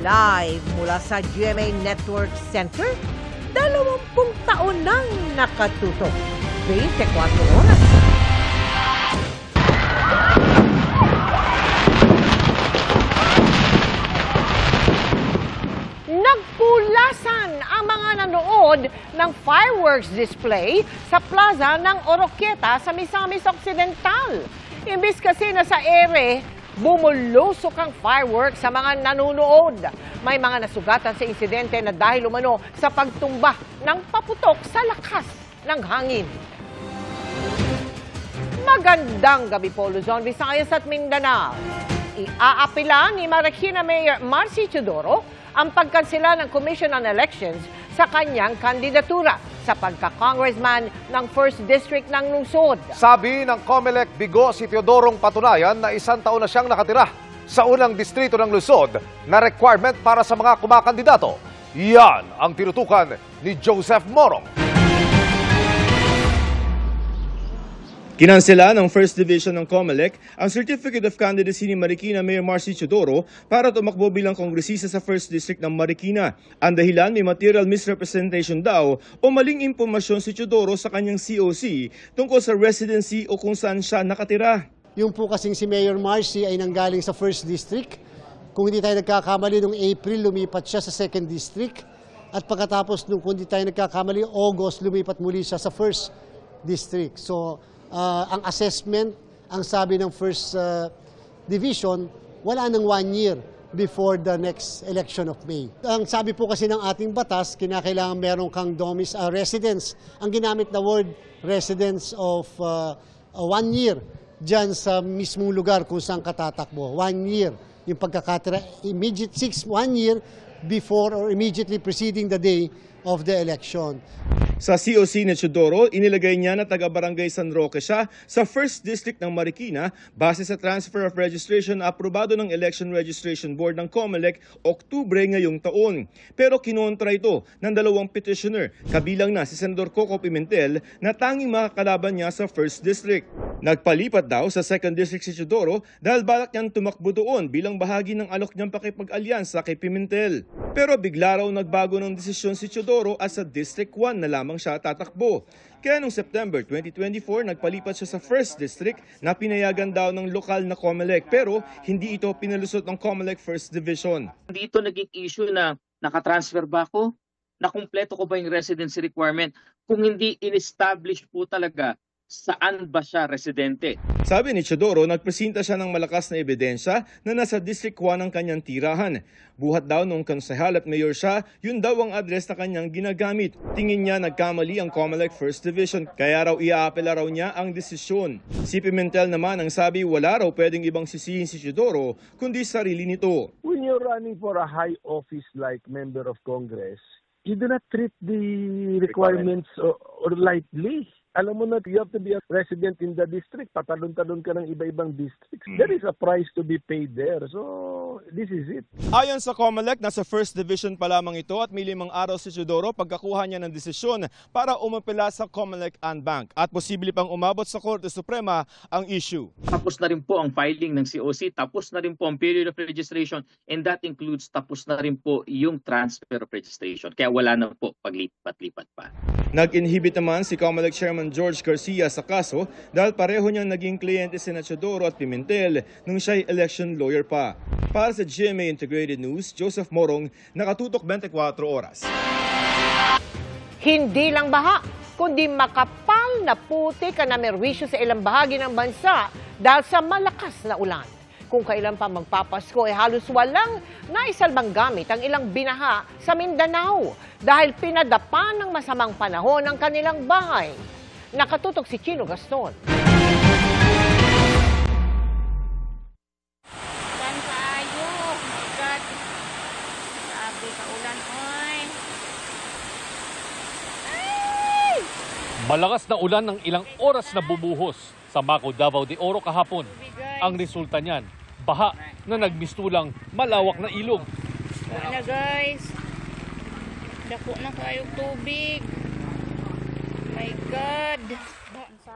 Live mula sa GMA Network Center, 20 taon nang nakatutok. 24 oras. Nagpulasan ang mga nanood ng fireworks display sa plaza ng Oroquieta sa Misamis Occidental. Imbis kasi na sa ere, bumulusok ang fireworks sa mga nanonood. May mga nasugatan sa insidente na dahil umano sa pagtumba ng paputok sa lakas ng hangin. Magandang gabi po, Luzon, Visayas at Mindanao. Iaapila ni Marikina Mayor Marcy Teodoro ang pagkansela ng Commission on Elections sa kanyang kandidatura sa pagka-congressman ng 1st District ng lungsod. Sabi ng COMELEC Bigo si Teodorong patunayan na 1 taon na siyang nakatira sa unang distrito ng lungsod na requirement para sa mga kumakandidato. Yan ang tinutukan ni Joseph Morong. Kinansela ng 1st Division ng COMELEC ang Certificate of Candidacy ni Marikina Mayor Marcy Teodoro para tumakbo bilang kongresista sa 1st District ng Marikina. Ang dahilan, may material misrepresentation daw o maling impormasyon si Teodoro sa kanyang COC tungkol sa residency o kung saan siya nakatira. Yung po kasing si Mayor Marcy ay nanggaling sa 1st District. Kung hindi tayo nagkakamali, noong April lumipat siya sa 2nd District. At pagkatapos, kung hindi tayo nagkakamali, August lumipat muli siya sa 1st District. So, ang assessment, ang sabi ng 1st Division, wala nang 1 year before the next election of May. Ang sabi po kasi ng ating batas, kinakailangan meron kang residence. Ang ginamit na word, residence of 1 year dyan sa mismong lugar kung saan katatakbo. 1 year. Yung pagkakatira, 1 year before or immediately preceding the day of the election. Sa COC ni Teodoro, inilagay niya na taga-barangay San Roque siya sa 1st District ng Marikina base sa transfer of registration na aprobado ng Election Registration Board ng COMELEC Oktubre ngayong taon. Pero kinontra ito ng 2 petitioner, kabilang na si Senador Coco Pimentel na tanging makakalaban niya sa 1st District. Nagpalipat daw sa 2nd District si Teodoro dahil balak niyang tumakbo doon bilang bahagi ng alok niyang pakipag-alyansa kay Pimentel. Pero bigla raw nagbago ng desisyon si Teodoro at sa District 1 na lamang siya tatakbo. Kaya noong September 2024, nagpalipat siya sa 1st District na pinayagan daw ng lokal na COMELEC pero hindi ito pinalusot ng COMELEC 1st Division. Dito naging issue na nakatransfer ba ako? Nakumpleto ko ba yung residency requirement? Kung hindi in-establish po talaga, saan ba siya residente? Sabi ni Teodoro, nagpresenta siya ng malakas na ebidensya na nasa District 1 ang kanyang tirahan. Buhat daw nung konsehal at mayor siya, yun daw ang address na kanyang ginagamit. Tingin niya nagkamali ang COMELEC 1st Division, kaya raw iaapela raw niya ang desisyon. Si Pimentel naman ang sabi wala raw pwedeng ibang sisihin si Teodoro, kundi sarili nito. When you're running for a high office like member of Congress, you do not treat the requirements or lightly. Alam mo na, you have to be a resident in the district. Patalon-talon ka ng iba-ibang districts. There is a price to be paid there. So, this is it. Ayon sa COMELEC, nasa 1st Division pa lamang ito at may 5 araw si Teodoro pagkakuha niya ng desisyon para umapela sa COMELEC Bank at posible pang umabot sa Korte Suprema ang issue. Tapos na rin po ang filing ng COC, tapos na rin po ang period of registration, and that includes tapos na rin po yung transfer of registration. Kaya wala na po paglipat-lipat pa. Nag-inhibit naman si COMELEC Chairman George Garcia sa kaso dahil pareho niyang naging kliyente si Teodoro at Pimentel nung siya'y election lawyer pa. Para sa GMA Integrated News, Joseph Morong, nakatutok 24 oras. Hindi lang baha, kundi makapal na putik ang namerwisyo sa ilang bahagi ng bansa dahil sa malakas na ulan. Kung kailan pa magpapasko, halos walang naisalbang gamit ang ilang binaha sa Mindanao dahil pinadapa ng masamang panahon ang kanilang bahay. Nakatutok si Chino Gaston. Ulan kaayo. My God. Sabi ka ulan, oy. Ay! Malakas na ulan ng ilang oras na bumuhos sa Maco, Davao de Oro kahapon. Ang resulta niyan, baha na nagmistulang malawak na ilog. Wala na guys. Dako na kayong tubig. My God.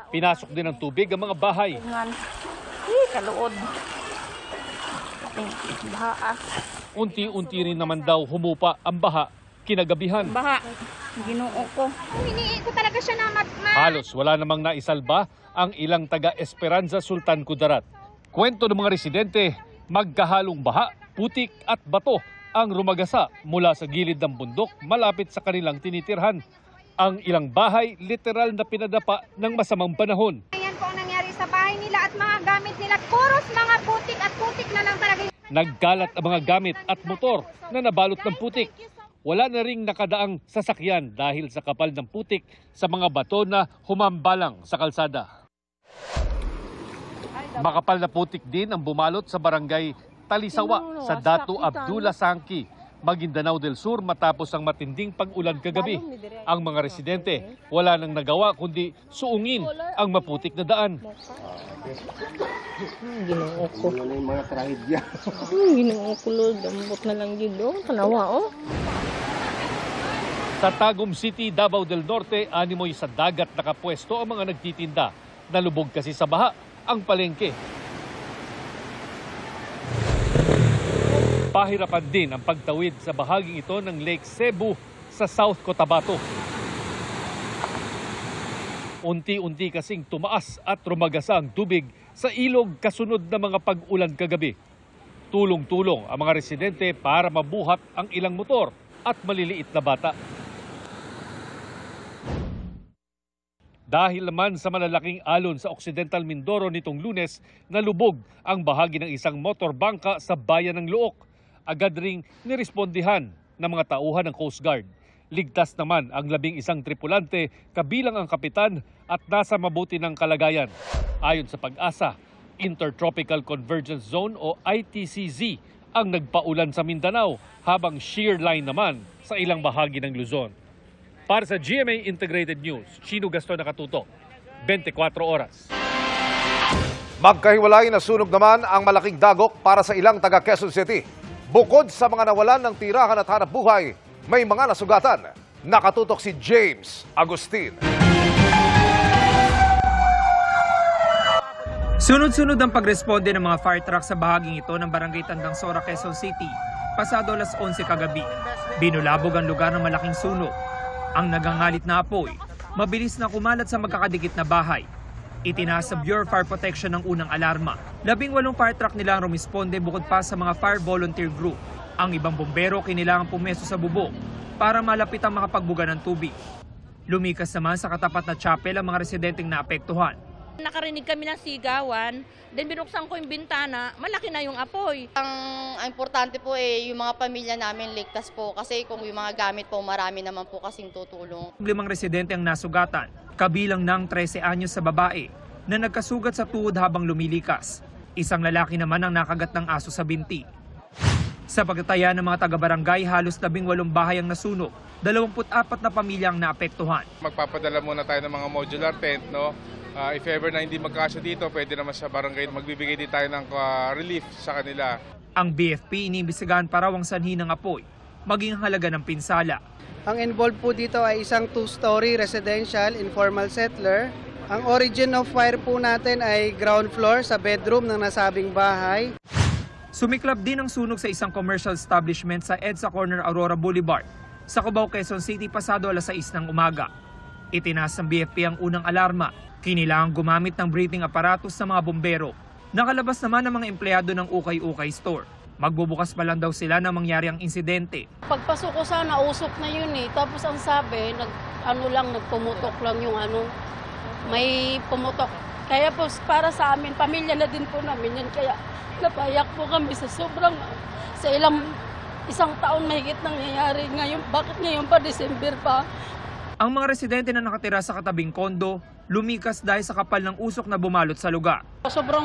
Pinasok din ng tubig ang mga bahay. Kaluod. Baha. Unti-unti rin naman daw humupa ang baha kinagabihan. Baha. Ginoo ko. Hinihingi ko talaga siya na Halos wala namang naisalba ang ilang taga Esperanza Sultan Kudarat. Kwento ng mga residente, magkahalong baha, putik at bato ang rumagasa mula sa gilid ng bundok malapit sa kanilang tinitirhan. Ang ilang bahay literal na pinadapa ng masamang panahon. Ayan po ang nangyari sa bahay nila at mga gamit nila. Puros mga putik at putik na lang talaga. Nagkalat ang mga gamit at motor na nabalot ng putik. Wala na ring nakadaang sasakyan dahil sa kapal ng putik sa mga bato na humambalang sa kalsada. Makapal na putik din ang bumalot sa barangay Talisawa sa Datu Abdullah Sangki, Maguindanao del Sur matapos ang matinding pag-ulan kagabi. Ang mga residente wala nang nagawa kundi suungin ang maputik na daan. Ginoo ko. Ginoo ko, Lord. Dambot na lang yun, Tanawa, Sa Tagum City, Davao del Norte, animoy sa dagat nakapwesto ang mga nagtitinda. Nalubog kasi sa baha ang palengke. Pahirapan din ang pagtawid sa bahaging ito ng Lake Cebu sa South Cotabato. Unti-unti kasing tumaas at rumagasa ang tubig sa ilog kasunod ng mga pag-ulan kagabi. Tulong-tulong ang mga residente para mabuhat ang ilang motor at maliliit na bata. Dahil naman sa malalaking alon sa Occidental Mindoro nitong Lunes, nalubog ang bahagi ng isang motorbangka sa bayan ng Luok. Agad ring nirespondihan ng mga tauhan ng Coast Guard. Ligtas naman ang 11 tripulante, kabilang ang kapitan at nasa mabuti ng kalagayan. Ayon sa Pag-asa, Intertropical Convergence Zone o ITCZ ang nagpaulan sa Mindanao habang shear line naman sa ilang bahagi ng Luzon. Para sa GMA Integrated News, Chino Gaston nakatutok, 24 oras. Magkahiwalay na sunog naman ang malaking dagok para sa ilang taga Quezon City. Bukod sa mga nawalan ng tirahan at hanap buhay, may mga nasugatan. Nakatutok si James Agustin. Sunod-sunod ang pagresponde ng mga fire truck sa bahaging ito ng Barangay Tandang Sora, Quezon City. Pasado alas 11 kagabi, binulabog ang lugar ng malaking sunog. Ang nagangalit na apoy, mabilis na kumalat sa magkakadikit na bahay. Itinaas sa Bureau of Fire Protection ng unang alarma. 18 fire truck nila ang rumisponde bukod pa sa mga fire volunteer group. Ang ibang bombero kinilangang pumesto sa bubong para malapit ang makapagbuga ng tubig. Lumikas naman sa katapat na chapel ang mga residenteng naapektuhan. Nakarinig kami ng sigawan, then binuksan ko yung bintana, malaki na yung apoy. Ang importante po yung mga pamilya namin ligtas po kasi kung yung mga gamit po marami naman po kasing tutulong. 5 residente ang nasugatan, kabilang ng 13 anyos sa babae na nagkasugat sa tuhod habang lumilikas. Isang lalaki naman ang nakagat ng aso sa binti. Sa pagtataya ng mga taga-barangay, halos 18 bahay ang nasunog. 24 na pamilya ang naapektuhan. Magpapadala muna tayo ng mga modular tent, no? If ever na hindi magkasya dito, pwede naman sa barangay magbibigay din tayo ng relief sa kanila. Ang BFP iniimbestigahan pa raw ang sanhi ng apoy, maging halaga ng pinsala. Ang involved po dito ay isang 2-story residential informal settler. Ang origin of fire po natin ay ground floor sa bedroom ng nasabing bahay. Sumiklab din ang sunog sa isang commercial establishment sa EDSA Corner Aurora Boulevard sa Cubao, Quezon City pasado alas 6 ng umaga. Itinaas ng BFP ang unang alarma. Kinilangang gumamit ng breathing apparatus sa mga bombero. Nakalabas naman ang mga empleyado ng Ukay-Ukay Store. Magbubukas pa lang daw sila nang mangyari ang insidente. Pagpasok ko sana, usok na yun eh. Tapos ang sabi, nagpumutok lang yung may pumutok. Kaya po para sa amin, pamilya na din po namin yan. Kaya napayak po kami sa sobrang, sa isang taon mahigit nangyayari. Ngayon, bakit ngayon pa, December pa? Ang mga residente na nakatira sa katabing kondo, lumikas dahil sa kapal ng usok na bumalot sa lugar. Sobrang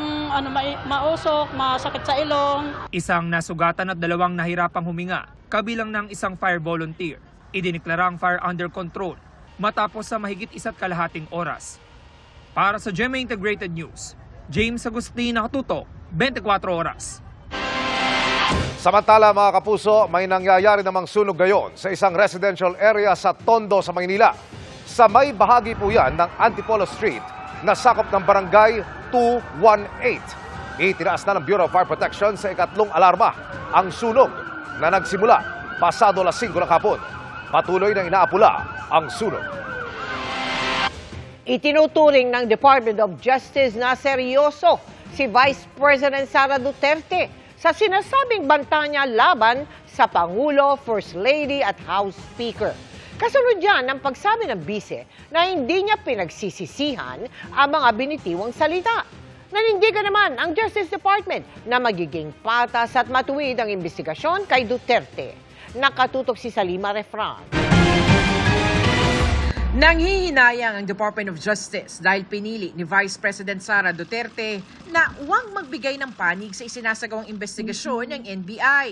mausok, masakit sa ilong. Isang nasugatan at 2 nahirapang huminga, kabilang ng isang fire volunteer. Idiniklara ang fire under control matapos sa mahigit 1.5 oras. Para sa GMA Integrated News, James Agustin, nakatutok, 24 oras. Samantala mga kapuso, may nangyayari namang sunog ngayon sa isang residential area sa Tondo sa Maynila. Sa may bahagi po yan ng Antipolo Street na sakop ng Barangay 218. Itinaas na ng Bureau of Fire Protection sa ikatlong alarma ang sunog na nagsimula pasado alas 5 ng hapon. Patuloy na inaapula ang sunog. Itinuturing ng Department of Justice na seryoso si Vice President Sara Duterte sa sinasabing banta niya laban sa Pangulo, First Lady at House Speaker. Kasunod yan ang pagsabi ng bise na hindi niya pinagsisisihan ang mga binitiwang salita. Nanindigan naman ang Justice Department na magiging patas at matuwid ang investigasyon kay Duterte. Nakatutok si Salima Refran. Nanghihinayang ang Department of Justice dahil pinili ni Vice President Sara Duterte na huwag magbigay ng panig sa isinasagawang investigasyon ng NBI.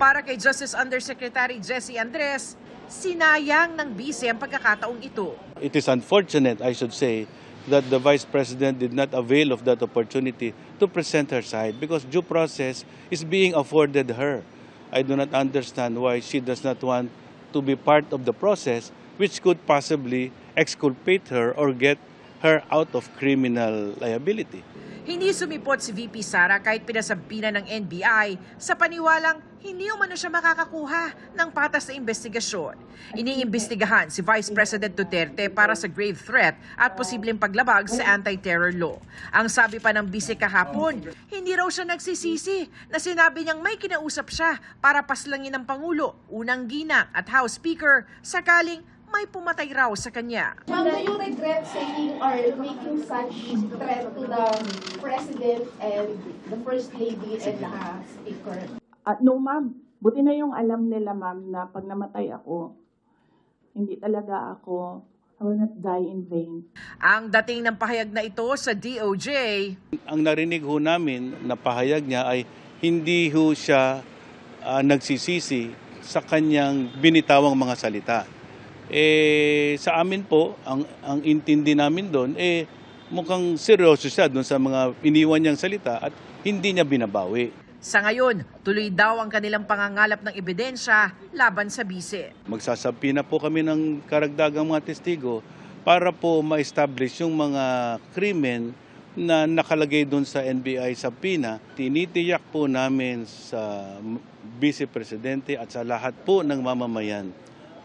Para kay Justice Undersecretary Jessie Andres, sinayang ng bise ang pagkakataong ito. It is unfortunate, I should say, that the Vice President did not avail of that opportunity to present her side because due process is being afforded her. I do not understand why she does not want to be part of the process which could possibly exculpate her or get her out of criminal liability. Hindi sumipot si VP Sara kahit pinasabihan ng NBI sa paniwalang hindi umano siya makakakuha ng patas na investigasyon. Iniimbestigahan si Vice President Duterte para sa grave threat at posibleng paglabag sa anti-terror law. Ang sabi pa ng bise kahapon, hindi raw siya nagsisisi na sinabi niyang may kinausap siya para paslangin ng Pangulo, unang ginang at House Speaker sakaling may pumatay raw sa kanya. Ma'am, do you regret saying or making such threat to the President and the First Lady and the Speaker? No, ma'am. Buti na yung alam nila, ma'am, na pag namatay ako, hindi talaga ako, I will not die in vain. Ang dating ng pahayag na ito sa DOJ, ang narinig ho namin na pahayag niya ay hindi ho siya nagsisisi sa kanyang binitawang mga salita. Sa amin po, ang intindi namin doon, mukhang seryoso siya doon sa mga iniwan niyang salita at hindi niya binabawi. Sa ngayon, tuloy daw ang kanilang pangangalap ng ebidensya laban sa bise. Magsasabi na po kami ng karagdagang mga testigo para po ma-establish yung mga krimen na nakalagay doon sa NBI subpoena. Tinitiyak po namin sa Vice Presidente at sa lahat po ng mamamayan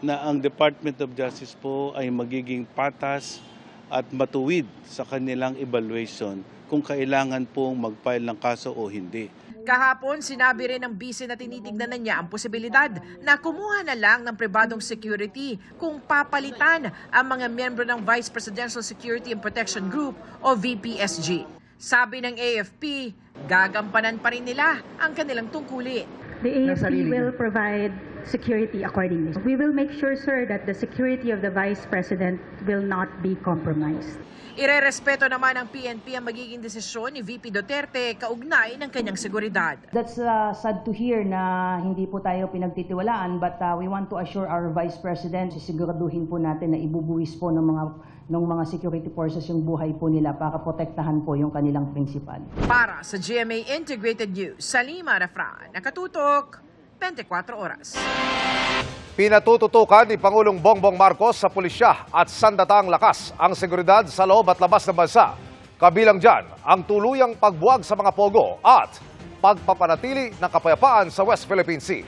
na ang Department of Justice po ay magiging patas at matuwid sa kanilang evaluation kung kailangan pong mag-file ng kaso o hindi. Kahapon, sinabi rin ng bise na tinitignan na niya ang posibilidad na kumuha na lang ng pribadong security kung papalitan ang mga miyembro ng Vice Presidential Security and Protection Group o VPSG. Sabi ng AFP, gagampanan pa rin nila ang kanilang tungkulin. The AFP will provide security accordingly. We will make sure, sir, that the security of the Vice President will not be compromised. Irerespeto naman ng PNP ang magiging desisyon ni VP Duterte kaugnay ng kanyang seguridad. That's sad to hear na hindi po tayo pinagtitiwalaan, but we want to assure our Vice President, sisiguraduhin po natin na ibubuwis po ng mga security forces yung buhay po nila para protektahan po yung kanilang principal. Para sa GMA Integrated News, Salima Refran, nakatutok 24 oras. Pinatututukan ni Pangulong Bongbong Marcos sa pulisya at sandatang lakas ang seguridad sa loob at labas ng bansa. Kabilang dyan ang tuluyang pagbuwag sa mga pogo at pagpapanatili ng kapayapaan sa West Philippine Sea.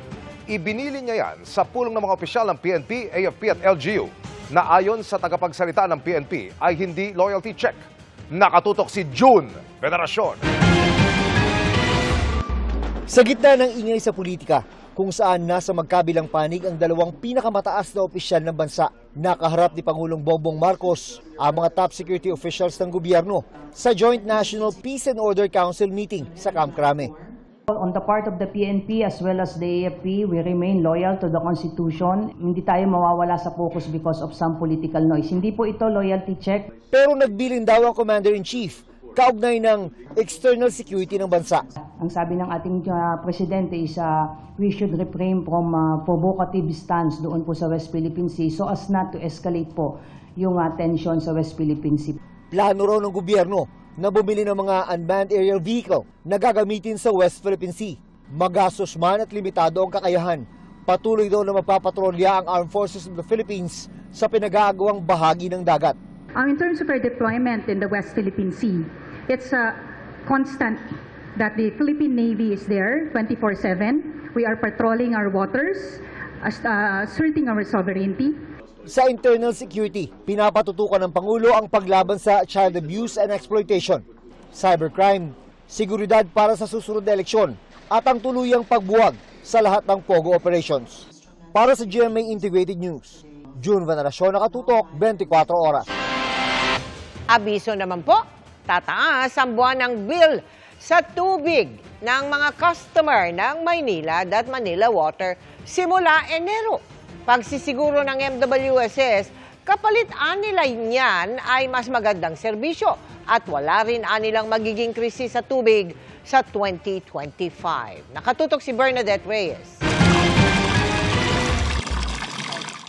Ibinili niya yan sa pulong ng mga opisyal ng PNP, AFP at LGU na ayon sa tagapagsalita ng PNP ay hindi loyalty check. Nakatutok si June Veneracion. Sa gitna ng ingay sa politika, kung saan nasa magkabilang panig ang dalawang pinakamataas na opisyal ng bansa, nakaharap ni Pangulong Bongbong Marcos ang mga top security officials ng gobyerno sa Joint National Peace and Order Council meeting sa Camp Crame. On the part of the PNP as well as the AFP, we remain loyal to the Constitution. Hindi tayo mawawala sa focus because of some political noise. Hindi po ito loyalty check. Pero nagbilin daw ang Commander-in-Chief kaugnay ng external security ng bansa. Ang sabi ng ating Presidente is we should refrain from provocative stance doon po sa West Philippine Sea so as not to escalate po yung tension sa West Philippine Sea. Plano raw ng gobyerno na bumili ng mga unmanned aerial vehicle na gagamitin sa West Philippine Sea. Magastos man at limitado ang kakayahan. Patuloy daw na magpapatrolya ang Armed Forces of the Philippines sa pinag-aagawang bahagi ng dagat. In terms of our deployment in the West Philippine Sea, it's a constant that the Philippine Navy is there 24/7. We are patrolling our waters, asserting our sovereignty. Sa internal security, pinapatutukan ng Pangulo ang paglaban sa child abuse and exploitation, cybercrime, seguridad para sa susunod na eleksyon, at ang tuluyang pagbuwag sa lahat ng POGO operations. Para sa GMA Integrated News, June Veneracion, Nakatutok, 24 oras. Abiso naman po, tataas ang buwan ng bill sa tubig ng mga customer ng Maynilad at Manila Water simula Enero. Pagsisiguro ng MWSS, kapalit nila niyan ay mas magandang serbisyo at wala rin nilang magiging krisis sa tubig sa 2025. Nakatutok si Bernadette Reyes.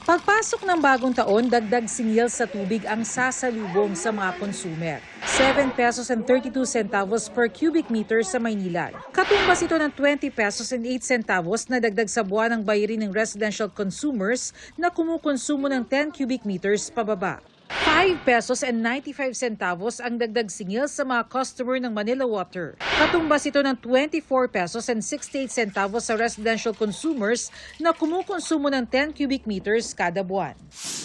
Pagpasok ng bagong taon, dagdag singil sa tubig ang sasalubong sa mga consumer. 7 pesos and 32 centavos per cubic meter sa Maynilad. Katumbas ito ng 20 pesos and 8 centavos na dagdag sa buwan ng bayarin ng residential consumers na kumukonsumo ng 10 cubic meters pababa. 5 pesos and 95 centavos ang dagdag singil sa mga customer ng Manila Water. Katumbas ito ng 24 pesos and 68 centavos sa residential consumers na kumukonsumo ng 10 cubic meters kada buwan.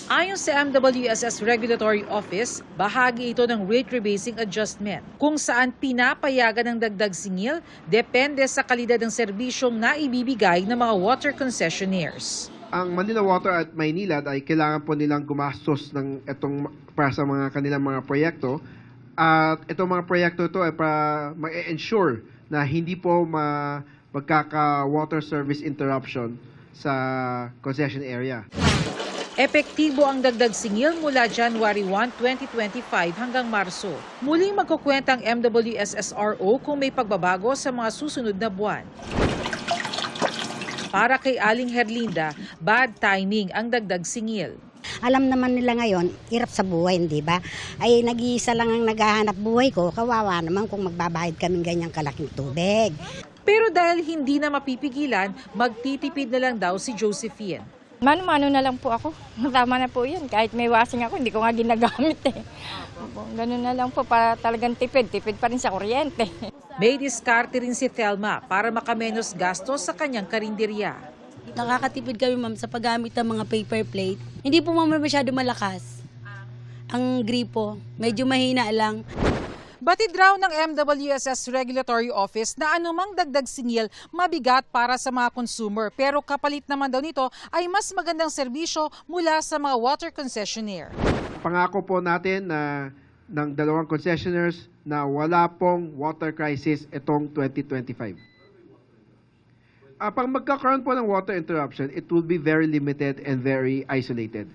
Ayon sa MWSS Regulatory Office, bahagi ito ng rate rebasing adjustment, kung saan pinapayagan ng dagdag singil depende sa kalidad ng serbisyong naibibigay ng mga water concessionaires. Ang Manila Water at Maynilad ay kailangan po nilang gumastos ng itong para sa mga kanilang mga proyekto. At itong mga proyekto ito ay para ma-ensure na hindi po magkaka-water service interruption sa concession area. Epektibo ang dagdag singil mula January 1, 2025 hanggang Marso. Muling magkukwenta ang MWSSRO kung may pagbabago sa mga susunod na buwan. Para kay Aling Herlinda, bad timing ang dagdag singil. Alam naman nila ngayon, hirap sa buhay, di ba? Ay nag-iisa lang ang naghahanap buhay ko, kawawa naman kung magbabayad kaming ganyang kalaking tubig. Pero dahil hindi na mapipigilan, magtitipid na lang daw si Josephine. Mano-mano na lang po ako. Tama na po yan. Kahit may washing ako, hindi ko nga ginagamit eh. Ganun na lang po para talagang tipid. Tipid pa rin sa kuryente. May diskarte rin si Thelma para makamenos gastos sa kanyang karinderya. Nakakatipid kami ma'am sa paggamit ng mga paper plate. Hindi po ma'am masyado malakas. Ang gripo, medyo mahina lang. Batid raw ng MWSS Regulatory Office na anumang dagdag singil mabigat para sa mga consumer, pero kapalit naman daw nito ay mas magandang serbisyo mula sa mga water concessionaire. Pangako po natin na ng dalawang concessionaires na wala pong water crisis itong 2025. Pag magkakaroon po ng water interruption, it will be very limited and very isolated.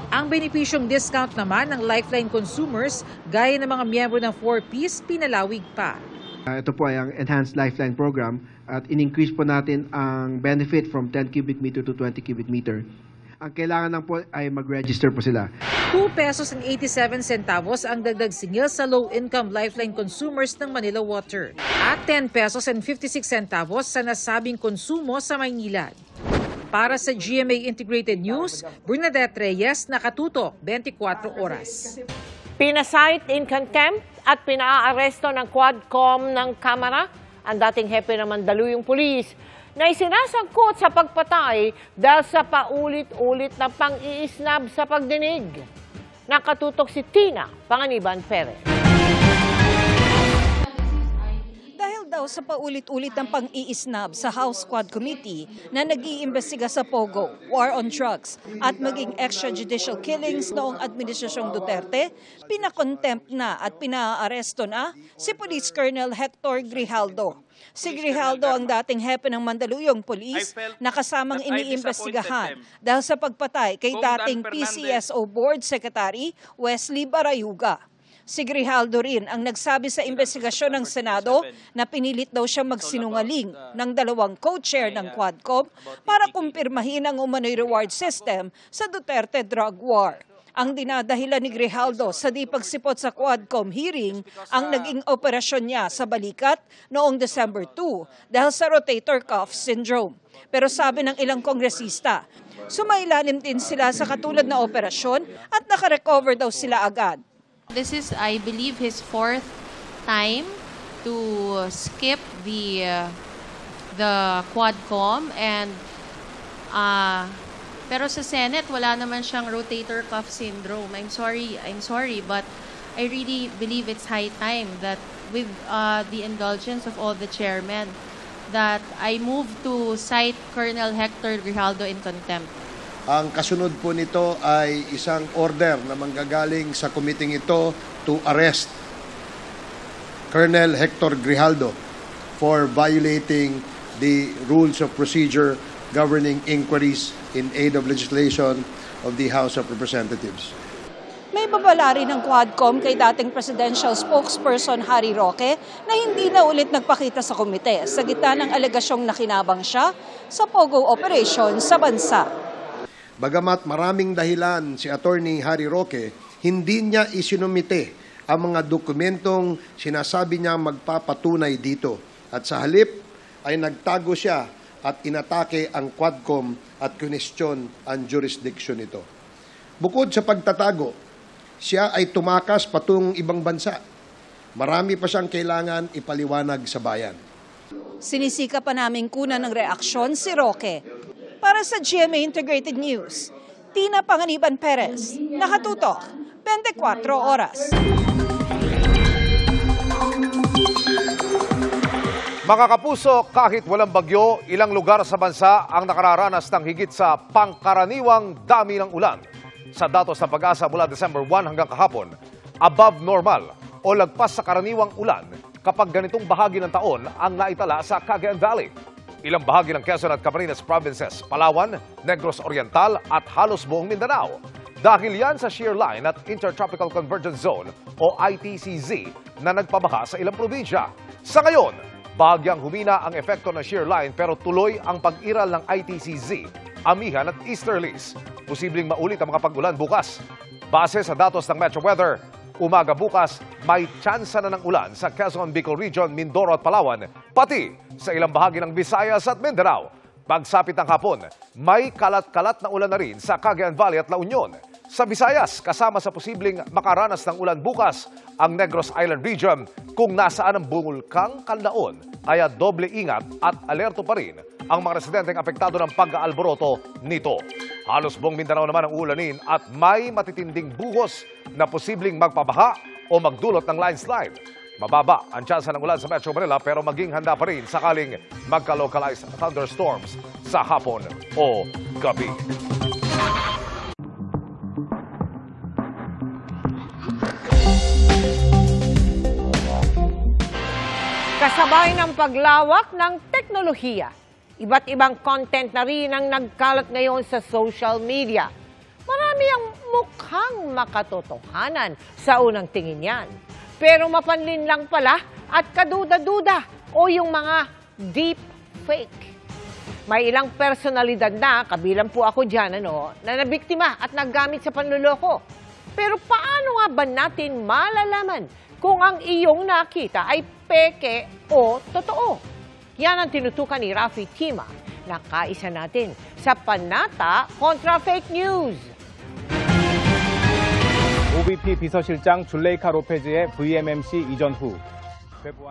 Ang benepisyong discount naman ng Lifeline consumers, gaya ng mga miyembro ng 4Ps, pinalawig pa. Ito po ay ang Enhanced Lifeline Program at in-increase po natin ang benefit from 10 cubic meter to 20 cubic meter. Ang kailangan lang po ay mag-register po sila. 2 pesos and 87 centavos ang dagdag singil sa low-income Lifeline consumers ng Manila Water at 10 pesos and 56 centavos sa nasabing konsumo sa Maynilad. Para sa GMA Integrated News, Bernadette Reyes, Nakatutok, 24 oras. Pinasight in contempt at pinaaresto ng Quadcom ng Kamara ang dating hepe ng Mandaluyong Police na isinasangkot sa pagpatay dahil sa paulit-ulit na pang-iisnab sa pagdinig. Nakatutok si Tina Panganiban Perez. Dahil daw sa paulit-ulit ng pang-iisnab sa House Quad Committee na nag-iimbestiga sa POGO, War on Drugs at maging extrajudicial killings noong Administrasyong Duterte, pinakontempt na at pinaaresto na si Police Colonel Hector Grijaldo. Si Grijaldo ang dating hepe ng Mandaluyong Police na kasamang iniimbestigahan dahil sa pagpatay kay dating PCSO Board Secretary Wesley Barayuga. Si Grijaldo rin ang nagsabi sa investigasyon ng Senado na pinilit daw siya magsinungaling ng dalawang co-chair ng Quadcom para kumpirmahin ang umano'y reward system sa Duterte drug war. Ang dinadahilan ni Grijaldo sa di pagsipot sa Quadcom hearing ang naging operasyon niya sa Balikat noong December 2 dahil sa rotator cuff syndrome. Pero sabi ng ilang kongresista, sumailalim din sila sa katulad na operasyon at nakarecover daw sila agad. This is, I believe, his 4th time to skip the Quadcom and pero sa Senate wala naman siyang rotator cuff syndrome. I'm sorry, but I really believe it's high time that with the indulgence of all the chairmen that I move to cite Colonel Hector Grijaldo in contempt. Ang kasunod po nito ay isang order na manggagaling sa committee ito to arrest Colonel Hector Grijaldo for violating the rules of procedure governing inquiries in aid of legislation of the House of Representatives. May babala rin ng Quadcom kay dating presidential spokesperson Harry Roque na hindi na ulit nagpakita sa komite sa gitna ng alegasyong nakinabang siya sa Pogo operation sa bansa. Bagamat maraming dahilan si Attorney Harry Roque, hindi niya isinumite ang mga dokumentong sinasabi niya magpapatunay dito. At sa halip ay nagtago siya at inatake ang Quadcom at kinestyon ang jurisdiction nito. Bukod sa pagtatago, siya ay tumakas patungong ibang bansa. Marami pa siyang kailangan ipaliwanag sa bayan. Sinisika pa namin kunan ng reaksyon si Roque. Para sa GMA Integrated News, Tina Panganiban Perez, nakatutok, 24 oras. Mga kapuso, kahit walang bagyo, ilang lugar sa bansa ang nakararanas ng higit sa pangkaraniwang dami ng ulan. Sa datos ng Pag-asa mula December 1 hanggang kahapon, above normal o lagpas sa karaniwang ulan kapag ganitong bahagi ng taon ang naitala sa Cagayan Valley. Ilang bahagi ng Quezon at Camarines Provinces, Palawan, Negros Oriental at halos buong Mindanao. Dahil yan sa shear line at Intertropical Convergence Zone o ITCZ na nagpabaha sa ilang probinsya. Sa ngayon, bahagyang humina ang epekto ng shear line pero tuloy ang pag-iral ng ITCZ, amihan at easterlies. Posibleng maulit ang mga pag-ulan bukas. Base sa datos ng Metro Weather, umaga bukas may tsansa na ng ulan sa Quezon, Bicol Region, Mindoro at Palawan, pati sa ilang bahagi ng Visayas at Mindanao. Pagsapit ng hapon, may kalat-kalat na ulan na rin sa Cagayan Valley at La Union. Sa Visayas, kasama sa posibleng makaranas ng ulan bukas ang Negros Island Region kung nasaan ang bulkang Canlaon. Kaya doble ingat at alerto pa rin ang mga residenteng apektado ng pag-aalboroto nito. Halos buong Mindanao naman ang ulanin at may matitinding buhos na posibleng magpabaha o magdulot ng landslide. Mababa ang tsansa ng ulan sa Metro Manila pero maging handa pa rin sakaling magka-localized thunderstorms sa hapon o gabi. Kasabay ng paglawak ng teknolohiya, iba't ibang content na rin ang nagkalat ngayon sa social media. Marami ang mukhang makatotohanan sa unang tingin yan. Pero mapanlin lang pala at kaduda-duda o yung mga deep fake. May ilang personalidad na, kabilang po ako dyan, na nabiktima at naggamit sa panluloko. Pero paano nga ba natin malalaman kung ang iyong nakita ay peke o totoo? Yan ang tinutukan ni Rafi Tima na kaisa natin sa Panata kontra Fake News. OVP 비서실장 줄레이카 로페즈의 VMMC 이전 후.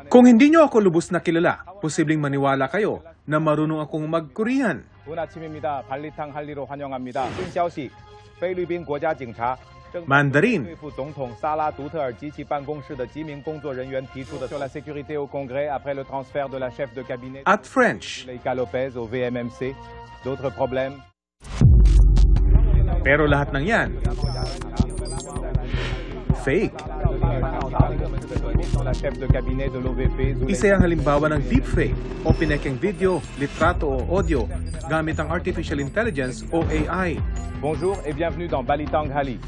Kung hindi nyo ako lubos na kilala, posibleng maniwala kayo na marunong akong mag-Korean. 좋은 아침입니다. 발리탕 할리로 환영합니다. 新消息，菲律宾国家警察 Mandarin. 对付总统萨拉独特尔及其办公室的几名工作人员提出的sur la sécurité au Congrès après le transfert de la chef de cabinet At French. Leika Lopez au VMMC. D'autres problèmes? Pero lahat ng yan, fake. Isa ang halimbawa ng deepfake o pinekeng video, litrato o audio gamit ang artificial intelligence o AI. Bonjour et bienvenue dans Balitang Hali.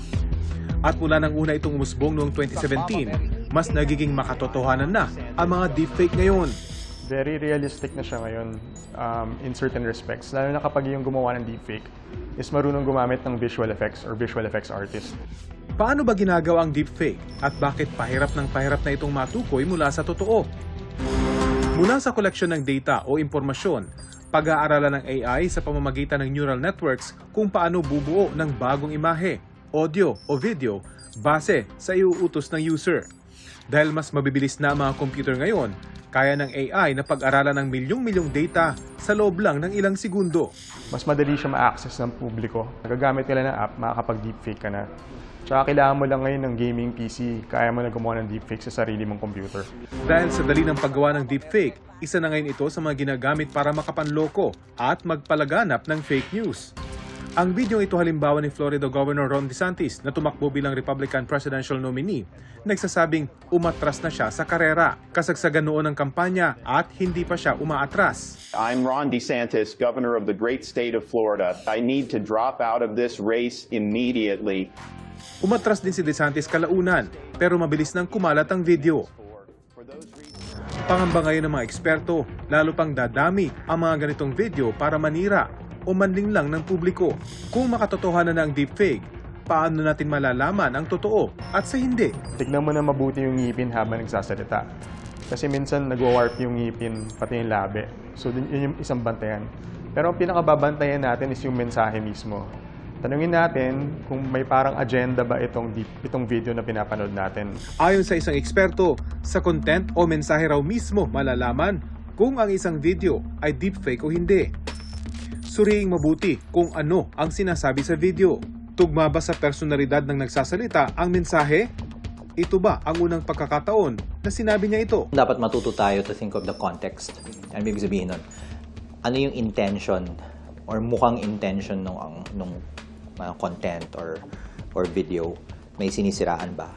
At mula nang una itong umusbong noong 2017, mas nagiging makatotohanan na ang mga deepfake ngayon. Very realistic na siya ngayon in certain respects. Lalo na kapag yung gumawa ng deepfake is marunong gumamit ng visual effects or visual effects artist. Paano ba ginagawa ang deepfake at bakit pahirap na itong matukoy mula sa totoo? Mula sa koleksyon ng data o impormasyon, pag-aaralan ng AI sa pamamagitan ng neural networks kung paano bubuo ng bagong imahe, audio o video base sa iuutos ng user. Dahil mas mabibilis na ang mga computer ngayon, kaya ng AI na pag-aralan ng milyong-milyong data sa loob lang ng ilang segundo. Mas madali siya ma-access ng publiko. Nagagamit nila ng app, makakapag-deepfake ka na. Tsaka kailangan mo lang ngayon ng gaming PC, kaya mo na gumawa ng deepfake sa sarili mong computer. Dahil sa dali ng paggawa ng deepfake, isa na ngayon ito sa mga ginagamit para makapanloko at magpalaganap ng fake news. Ang video ito halimbawa ni Florida Governor Ron DeSantis na tumakbo bilang Republican presidential nominee, nagsasabing umatras na siya sa karera. Kasagsagan noon ng kampanya at hindi pa siya umaatras. I'm Ron DeSantis, governor of the great state of Florida. I need to drop out of this race immediately. Umatras din si DeSantis kalaunan, pero mabilis nang kumalat ang video. Pangamba ngayon ng mga eksperto, lalo pang dadami ang mga ganitong video para manira o manling lang ng publiko. Kung makatotohanan na ang deepfake, paano natin malalaman ang totoo at sa hindi? Tignan mo na mabuti yung ngipin habang nagsasalita. Kasi minsan nagwa-warp yung ngipin, pati yung labi. So yun yung isang bantayan. Pero ang pinakababantayan natin is yung mensahe mismo. Tanungin natin kung may parang agenda ba itong video na pinapanood natin. Ayon sa isang eksperto, sa content o mensahe raw mismo malalaman kung ang isang video ay deepfake o hindi. Suriing mabuti kung ano ang sinasabi sa video. Tugma ba sa personalidad ng nagsasalita ang mensahe? Ito ba ang unang pagkakataon na sinabi niya ito? Dapat matuto tayo to think of the context. Ano ibig sabihin nun? Ano yung intention or mukhang intention nung content or video? May sinisiraan ba?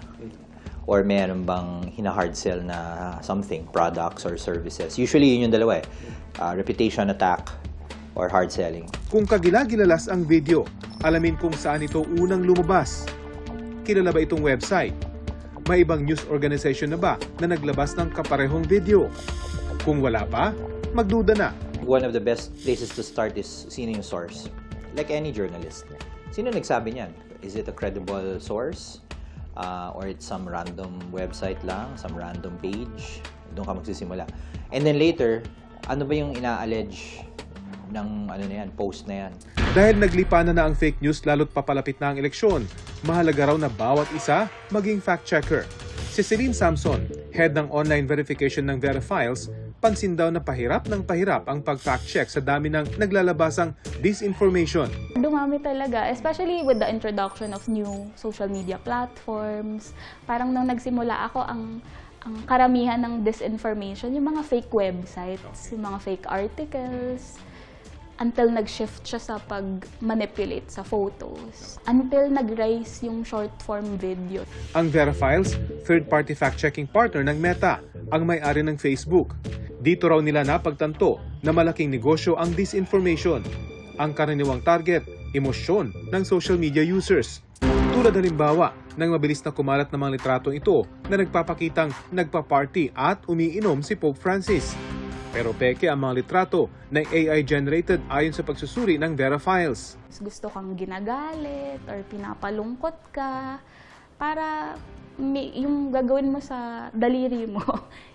Or meron bang hina-hard sell na something, products or services? Usually yun yung dalawa eh. Reputation attack or hard selling. Kung kagilagilalas ang video, alamin kung saan ito unang lumabas. Kilala ba itong website? May ibang news organization na ba na naglabas ng kaparehong video? Kung wala pa, magduda na. One of the best places to start is sino yung source. Like any journalist. Sino nagsabi niyan? Is it a credible source? Or it's some random website lang, some random page? Doon ka magsisimula. And then later, ano ba yung ina-allege ng post na yan? Dahil naglipanan na ang fake news lalo't papalapit na ang eleksyon, mahalaga raw na bawat isa maging fact-checker. Si Celine Samson, head ng online verification ng Verifiles, pansin daw na pahirap ng pahirap ang pag-fact-check sa dami ng naglalabasang disinformation. Dumami talaga, especially with the introduction of new social media platforms. Parang nung nagsimula ako, ang karamihan ng disinformation, yung mga fake websites, yung mga fake articles, until nag-shift siya sa pag-manipulate sa photos. Until nag-rise yung short-form video. Ang Verifiles, third-party fact-checking partner ng Meta, ang may-ari ng Facebook. Dito raw nila napagtanto na malaking negosyo ang disinformation. Ang karaniwang target, emosyon ng social media users. Tulad halimbawa ng mabilis na kumalat na mga litratong ito na nagpapakitang nagpa-party at umiinom si Pope Francis. Pero peke ang mga litrato na AI-generated ayon sa pagsusuri ng Verifiles. Gusto kang ginagalit or pinapalungkot ka para yung gagawin mo sa daliri mo,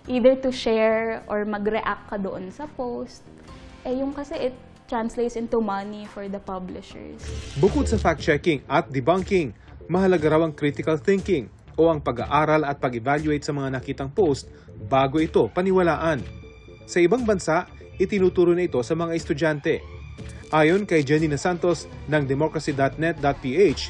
either to share or mag-react ka doon sa post. Yung kasi it translates into money for the publishers. Bukod sa fact-checking at debunking, mahalaga raw ang critical thinking o ang pag-aaral at pag-evaluate sa mga nakitang post bago ito paniwalaan. Sa ibang bansa, itinuturo na ito sa mga estudyante. Ayon kay Jenny Santos ng democracy.net.ph,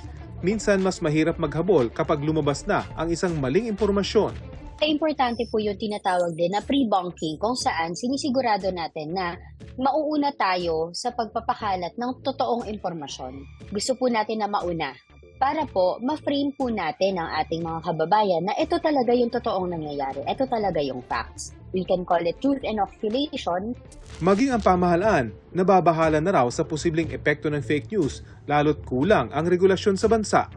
minsan mas mahirap maghabol kapag lumabas na ang isang maling impormasyon. Importante po yung tinatawag din na pre-bunking kung saan sinisigurado natin na mauuna tayo sa pagpapakalat ng totoong impormasyon. Gusto po natin na mauna para po ma-frame po natin ang ating mga kababayan na ito talaga yung totoong nangyayari. Ito talaga yung facts. We can call it truth inoculation. Maging ang pamahalaan, nababahala na raw sa posibleng epekto ng fake news lalo't kulang ang regulasyon sa bansa.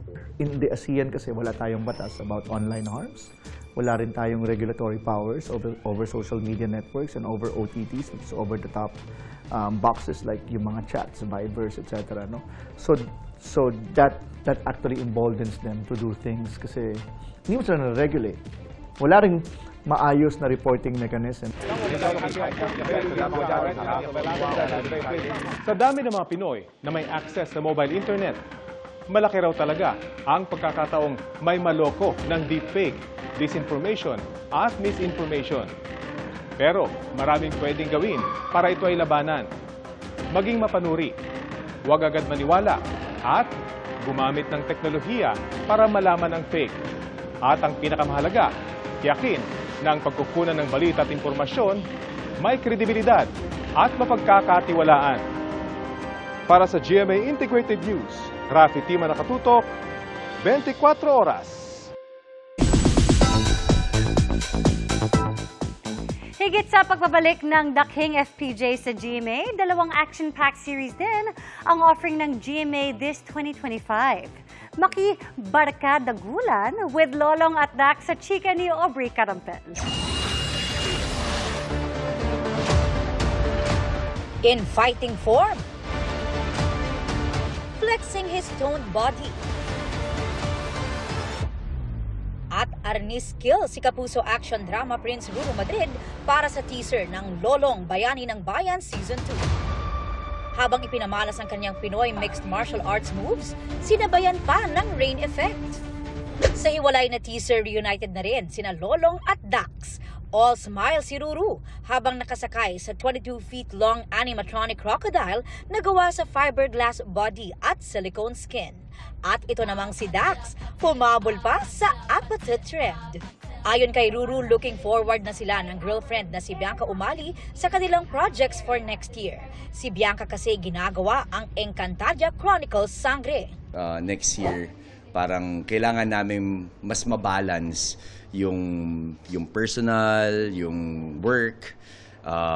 In the ASEAN kasi wala tayong batas about online harms. Wala rin tayong regulatory powers over social media networks and over OTTs, which is over-the-top boxes like yung mga chats, Vibers, etc. No? So that actually emboldens them to do things kasi hindi mo sila na-regulate. Wala rin maayos na reporting mechanism. Sa dami ng mga Pinoy na may access sa mobile internet, malaki raw talaga ang pagkakataong may maloko ng deepfake, disinformation at misinformation. Pero maraming pwedeng gawin para ito ay labanan. Maging mapanuri, huwag agad maniwala at gumamit ng teknolohiya para malaman ang fake. At ang pinakamahalaga, tiyakin na ang pagkukunan ng balita at impormasyon may kredibilidad at mapagkakatiwalaan. Para sa GMA Integrated News, Rafi Tima nakatutok, 24 oras. Higit sa pagbabalik ng daking FPJ sa GMA, dalawang action-packed series din ang offering ng GMA this 2025. Maki-barkadagulan with Lolong at Dax sa chika ni Aubrey Carampel. In fighting form, flexing his toned body, at Arnis skill si Kapuso action drama Prince Ruru Madrid para sa teaser ng Lolong Bayani ng Bayan Season 2. Habang ipinamalas ang kanyang Pinoy mixed martial arts moves, sinabayan pa ng rain effect. Sa hiwalay na teaser, reunited na rin sina Lolong at Dax. All smile si Ruru habang nakasakay sa 22 feet long animatronic crocodile na gawa sa fiberglass body at silicone skin. At ito namang si Dax, humabol pa sa apatite trend. Ayon kay Ruru, looking forward na sila ng girlfriend na si Bianca Umali sa kanilang projects for next year. Si Bianca kasi ginagawa ang Encantadia Chronicles Sangre. Next year, parang kailangan namin mas mabalance yung personal, yung work,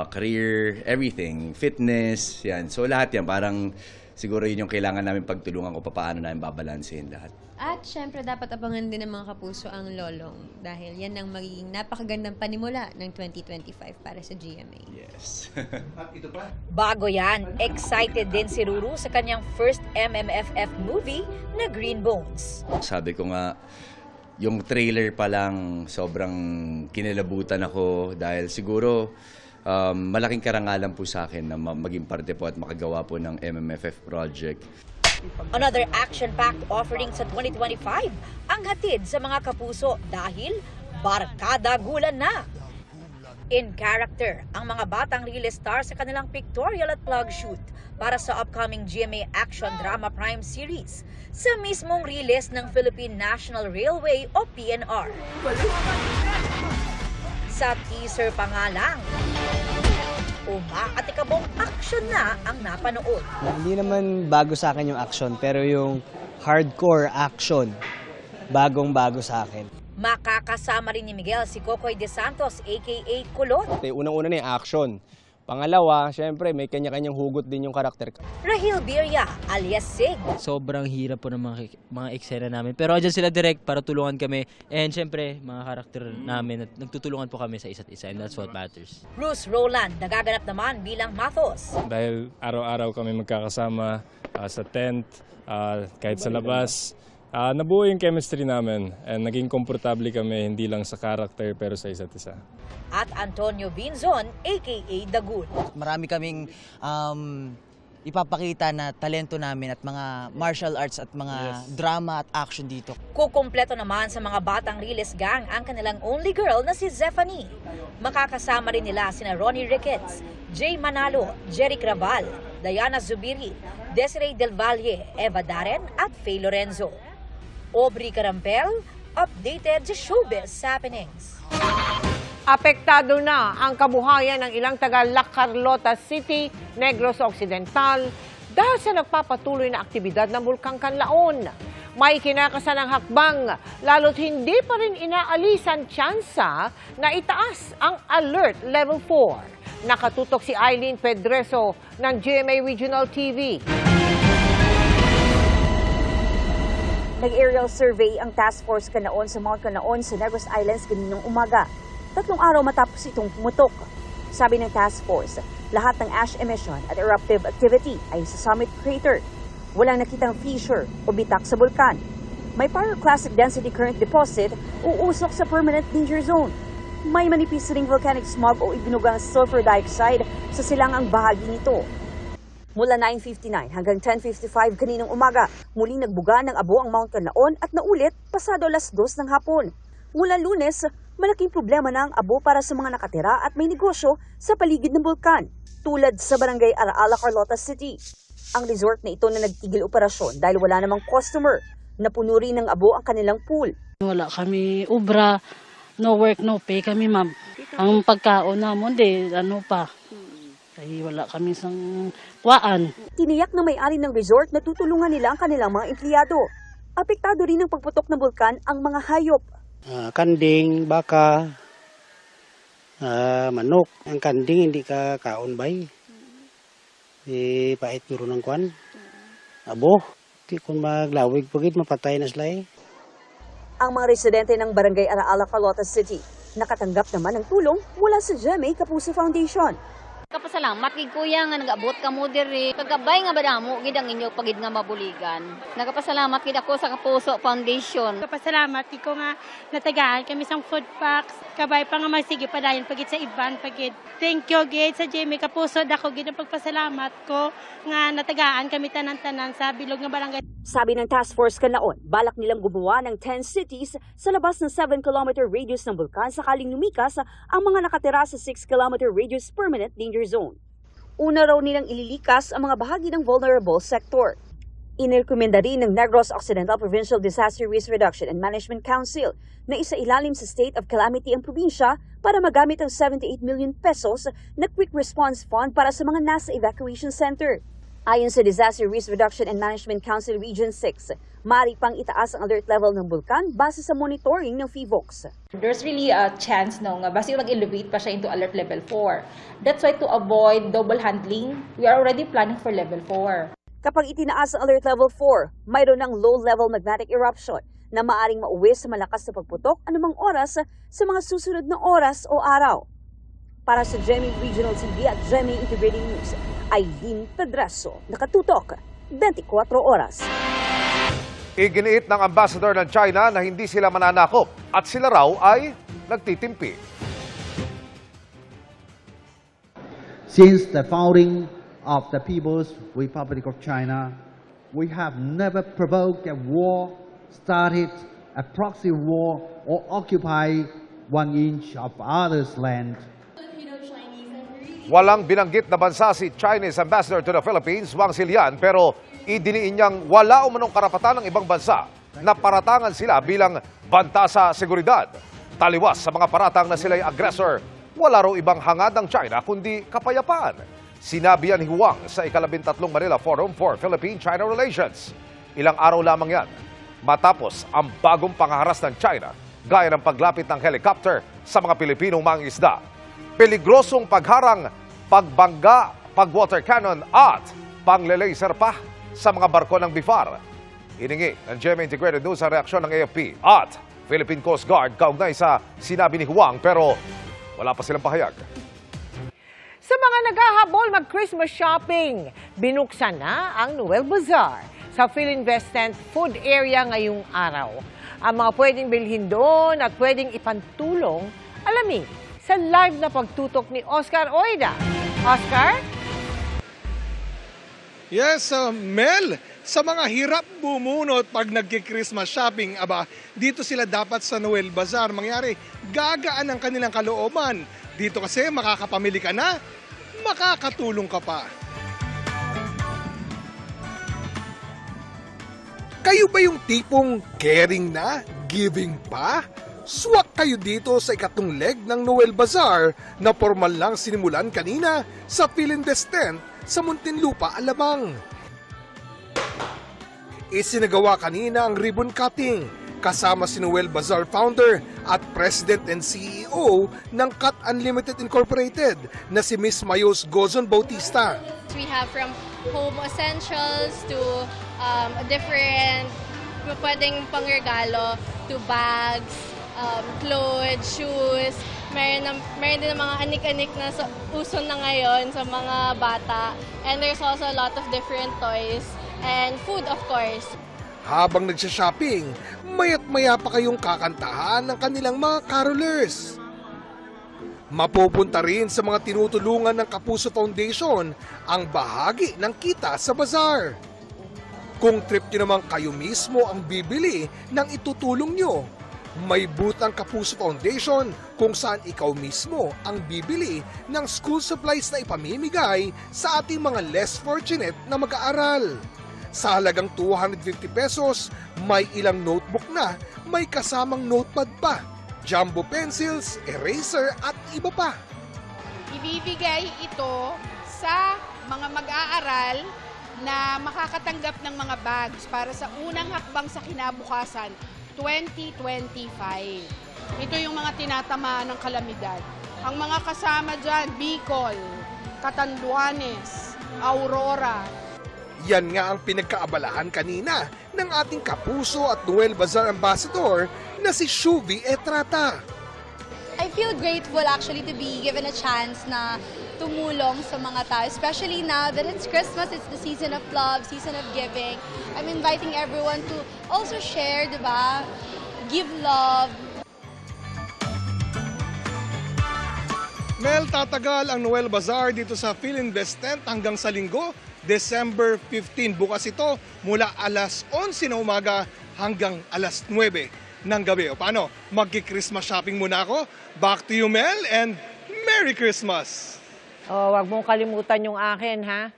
career, everything, fitness, yan. So lahat yan, parang siguro yun yung kailangan namin pagtulungan ko paano namin babalansehin lahat. At syempre dapat abangan din ng mga kapuso ang Lolong dahil yan ang magiging napakagandang panimula ng 2025 para sa GMA. Yes. At ito pa. Bago yan, excited din si Ruru sa kanyang first MMFF movie na Green Bones. Sabi ko nga, yung trailer pa lang sobrang kinilabutan ako dahil siguro malaking karangalan po sa akin na maging parte po at makagawa po ng MMFF project. Another action-packed offering sa 2025 ang hatid sa mga kapuso dahil barkadagulan na. In character, ang mga batang reel star sa kanilang pictorial at plug shoot para sa upcoming GMA Action Drama Prime Series sa mismong release ng Philippine National Railway o PNR. Sa teaser pa nga lang, umaatikabong action na ang napanood. Hindi naman bago sa akin yung action, pero yung hardcore action, bagong-bago sa akin. Makakasama rin ni Miguel si Kokoy De Santos aka Kulot. Unang-una na yung action. Pangalawa, syempre may kanya-kanyang hugot din yung karakter. Rahil Birya alias Sig. Sobrang hirap po ng mga eksena namin. Pero andyan sila direct para tulungan kami. And syempre, mga karakter namin, nagtutulungan po kami sa isa't isa. And that's what matters. Bruce Roland, nagaganap naman bilang Mathos. Dahil araw-araw kami magkakasama sa tent, kahit sa labas. Nabuo yung chemistry namin and naging komportable kami hindi lang sa character pero sa isa't isa. At Antonio Binzon aka Dagul. Marami kaming ipapakita na talento namin at mga martial arts at mga drama at action dito. Kukumpleto naman sa mga batang Riles Gang ang kanilang only girl na si Zephanie. Makakasama rin nila sina Ronnie Ricketts, Jay Manalo, Jerry Craval, Diana Zubiri, Desiree Del Valle, Eva Darren at Faye Lorenzo. Aubrey Carampel, updated sa showbiz happenings. Apektado na ang kabuhayan ng ilang taga La Carlota City, Negros Occidental dahil sa nagpapatuloy na aktibidad ng Bulkang Kanlaon. May kinakasanang hakbang, lalo't hindi pa rin inaalis ang tsansa na itaas ang Alert Level 4. Nakatutok si Eileen Pedreso ng GMA Regional TV. Nag-aerial survey ang task force Kanaon sa Mount Kanaon sa Negros Islands kaninang umaga. 3 araw matapos itong pumutok. Sabi ng task force, lahat ng ash emission at eruptive activity ay sa summit crater. Walang nakitang fissure o bitak sa bulkan. May pyroclastic density current deposit uusok sa permanent danger zone. May manipis ring volcanic smog o ibinugang sulfur dioxide sa silangang bahagi nito. Mula 9:59 hanggang 10:55 kaninang umaga, muling nagbuga ng abo ang Mount Canlaon at naulit pasado 2:00 ng hapon. Mula Lunes, malaking problema na ang abo para sa mga nakatira at may negosyo sa paligid ng bulkan, tulad sa barangay Araala, Carlota City. Ang resort na ito na nagtigil operasyon dahil wala namang customer. Napuno rin ng abo ang kanilang pool. Wala kami ubra, no work, no pay kami, ma'am. Ang pagkaon namon, ay wala kami sang kuwaan. Tiniyak na may-ari ng resort na tutulungan nila ang kanilang mga empleyado. Apektado rin ng pagputok ng bulkan ang mga hayop. Kanding, baka, manok. Ang kanding hindi ka kaon bay. Pait puro ng kwan. Abo, di kung maglawig pagit mapatay na sila eh. Ang mga residente ng barangay Araala, Carlota City nakatanggap naman ng tulong mula sa GMA Kapuso Foundation. Kapasalamat gid kuya nga nag-abot ka mo diri. Kagabay nga badamo gid ang inyo pagid nga mabuligan. Nagapasalamat gid ako sa Kapuso Foundation. Kapasalamat gid ko nga natagaan kami sang food packs. Kabay pa nga magsige padayon pagid sa iban pagid. Thank you gid sa GMA Kapuso dako gid ang pagpasalamat ko nga natagaan kami tanan-tanan sa bilog nga barangay. Sabi ng Task Force Canlaon, balak nilang gumawa ng 10 cities sa labas ng 7-kilometer radius ng bulkan sakaling lumikas ang mga nakatira sa 6-kilometer radius permanent danger zone. Una raw nilang ililikas ang mga bahagi ng vulnerable sector. Inirekomenda rin ng Negros Occidental Provincial Disaster Risk Reduction and Management Council na isailalim sa state of calamity ang probinsya para magamit ang 78 million pesos na Quick Response Fund para sa mga nasa evacuation center. Ayon sa Disaster Risk Reduction and Management Council Region 6, maaari pang itaas ang alert level ng bulkan base sa monitoring ng PHIVOLCS. There's really a chance no nga basta mag-elevate pa siya into alert level 4. That's why to avoid double handling, we are already planning for level 4. Kapag itinaas ang alert level 4, mayroon ng low-level magnetic eruption na maaring mauwi sa malakas na pagputok anumang oras sa mga susunod na oras o araw. Para sa GMA Regional TV at GMA Integrated News, Aileen Pedraso, nakatutok, 24 oras. Iginiit ng ambassador ng China na hindi sila mananakop at sila raw ay nagtitimpi. Since the founding of the People's Republic of China, we have never provoked a war, started a proxy war, or occupied 1 inch of others' land. Walang binanggit na bansa si Chinese Ambassador to the Philippines, Wang Silian, pero idiniin niyang wala umanong karapatan ng ibang bansa na paratangan sila bilang banta sa seguridad. Taliwas sa mga paratang na sila'y aggressor, wala raw ibang hangad ng China kundi kapayapaan. Sinabi yan ni Wang sa ika-13 Manila Forum for Philippine-China Relations. Ilang araw lamang yan matapos ang bagong pangharas ng China gaya ng paglapit ng helicopter sa mga Pilipinong mangingisda. Peligrosong pagharang, pagbangga, pag-water cannon at pangle-laser pa sa mga barko ng BIFAR. Hiningi ng GMA Integrated News ang reaksyon ng AFP at Philippine Coast Guard kaugnay sa sinabi ni Huang pero wala pa silang pahayag. Sa mga naghahabol mag-Christmas shopping, binuksan na ang Noel Bazaar sa Philinvestant Food Area ngayong araw. Ang mga pwedeng bilhin doon at pwedeng ipantulong, alamin sa live na pagtutok ni Oscar Oida. Oscar? Yes, Mel, sa mga hirap bumunot pag nagki-Christmas shopping, dito sila dapat sa Noel Bazaar. Mangyari, gagaan ang kanilang kalooban. Dito kasi makakapamili ka na, makakatulong ka pa. Kayo ba yung tipong caring na, giving pa? Swak kayo dito sa ikatlong leg ng Noel Bazaar na formal lang sinimulan kanina sa Philinvestant sa Muntinlupa, Alabang. Isinagawa kanina ang ribbon cutting kasama si Noel Bazaar founder at President and CEO ng Cut Unlimited Incorporated na si Miss Mayos Gozon Bautista. We have from home essentials to different pwedeng pangregalo to bags, clothes, shoes. Meron din ng mga anik-anik na uso na ngayon sa mga bata. And there's also a lot of different toys and food, of course. Habang nagsha-shopping, maya't maya pa kayong kakantahan ng kanilang mga carolers. Mapupunta rin sa mga tinutulungan ng Kapuso Foundation ang bahagi ng kita sa bazaar. Kung trip nyo naman kayo mismo ang bibili ng itutulong nyo, may booth ang Kapuso Foundation kung saan ikaw mismo ang bibili ng school supplies na ipamimigay sa ating mga less fortunate na mag-aaral. Sa halagang 250 pesos, may ilang notebook na may kasamang notepad pa, jumbo pencils, eraser at iba pa. Ibibigay ito sa mga mag-aaral na makakatanggap ng mga bags para sa unang hakbang sa kinabukasan, 2025. Ito yung mga tinatamaan ng kalamidad. Ang mga kasama dyan, Bicol, Catanduanes, Aurora. Yan nga ang pinagkaabalahan kanina ng ating Kapuso at Noel Bazaar Ambassador na si Shuvi Etrata. I feel grateful actually to be given a chance na tumulong sa mga tao, especially now that it's Christmas, it's the season of love, season of giving. I'm inviting everyone to also share, diba? Give love. Mel, tatagal ang Noel Bazaar dito sa PhilInvest Tent hanggang sa Linggo, December 15. Bukas ito mula alas 11 na umaga hanggang alas 9 ng gabi. O paano? Magki-Christmas shopping muna ako. Back to you, Mel, and Merry Christmas! Oh, wag mong kalimutan yung akin, ha?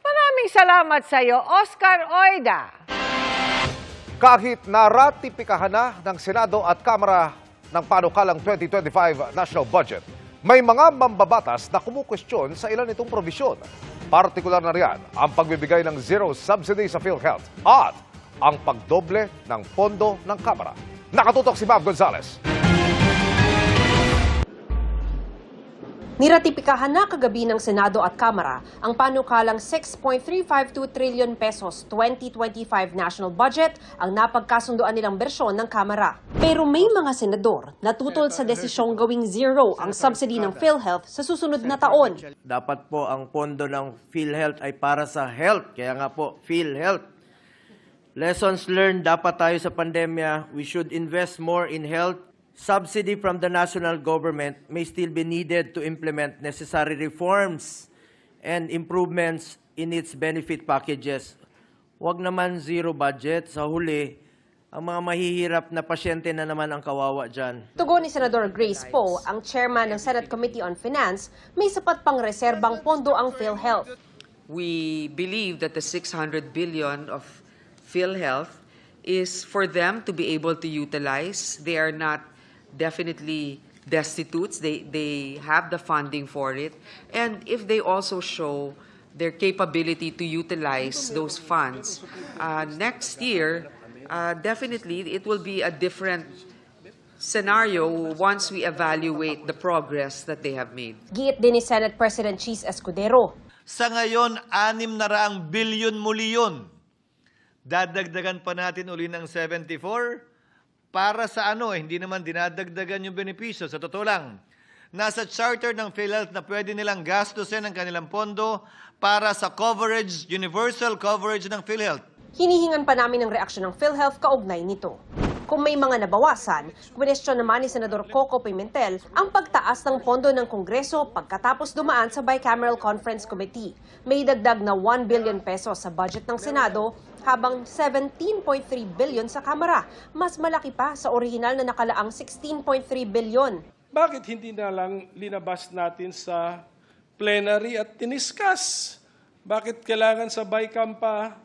Maraming salamat sa iyo, Oscar Oida. Kahit naratipikahan na ng Senado at Kamara ng panukalang 2025 National Budget, may mga mambabatas na kumukwestiyon sa ilan itong probisyon. Partikular na riyan ang pagbibigay ng zero subsidy sa PhilHealth at ang pagdoble ng pondo ng Kamara. Nakatutok si Mav Gonzalez. Niratipikahan na kagabi ng Senado at Kamara ang panukalang 6.352 trillion pesos 2025 national budget ang napagkasunduan nilang bersyon ng Kamara. Pero may mga senador na tutol sa desisyong gawing zero ang subsidy ng PhilHealth sa susunod na taon. Dapat po ang pondo ng PhilHealth ay para sa health, kaya nga po PhilHealth. Lessons learned dapat tayo sa pandemya, we should invest more in health. Subsidy from the national government may still be needed to implement necessary reforms and improvements in its benefit packages. Huwag naman zero budget. Sa huli, ang mga mahihirap na pasyente na naman ang kawawa dyan. Tugon ni Senador Grace Poe, ang chairman ng Senate Committee on Finance, may sapat pang reserbang pondo ang PhilHealth. We believe that the 600 billion of PhilHealth is for them to be able to utilize. They are not definitely destitutes. They have the funding for it. And if they also show their capability to utilize those funds, next year, definitely it will be a different scenario once we evaluate the progress that they have made. Giit din ni Senate President Cheese Escudero. Sa ngayon, 600 bilyon muli yun. Dadagdagan pa natin uli ng 74. Para sa ano, hindi naman dinadagdagan yung benepisyo. Sa totoo lang, nasa charter ng PhilHealth na pwede nilang gastusin ang kanilang pondo para sa coverage, universal coverage ng PhilHealth. Hinihingan pa namin ng reaksyon ng PhilHealth kaugnay nito. Kung may mga nabawasan, kwestiyon naman ni Senador Coco Pimentel ang pagtaas ng pondo ng Kongreso pagkatapos dumaan sa Bicameral Conference Committee. May dagdag na 1 billion pesos sa budget ng Senado habang 17.3 billion sa Kamara. Mas malaki pa sa orihinal na nakalaang 16.3 billion. Bakit hindi na lang linabas natin sa plenary at tiniskas? Bakit kailangan sa BICAM pa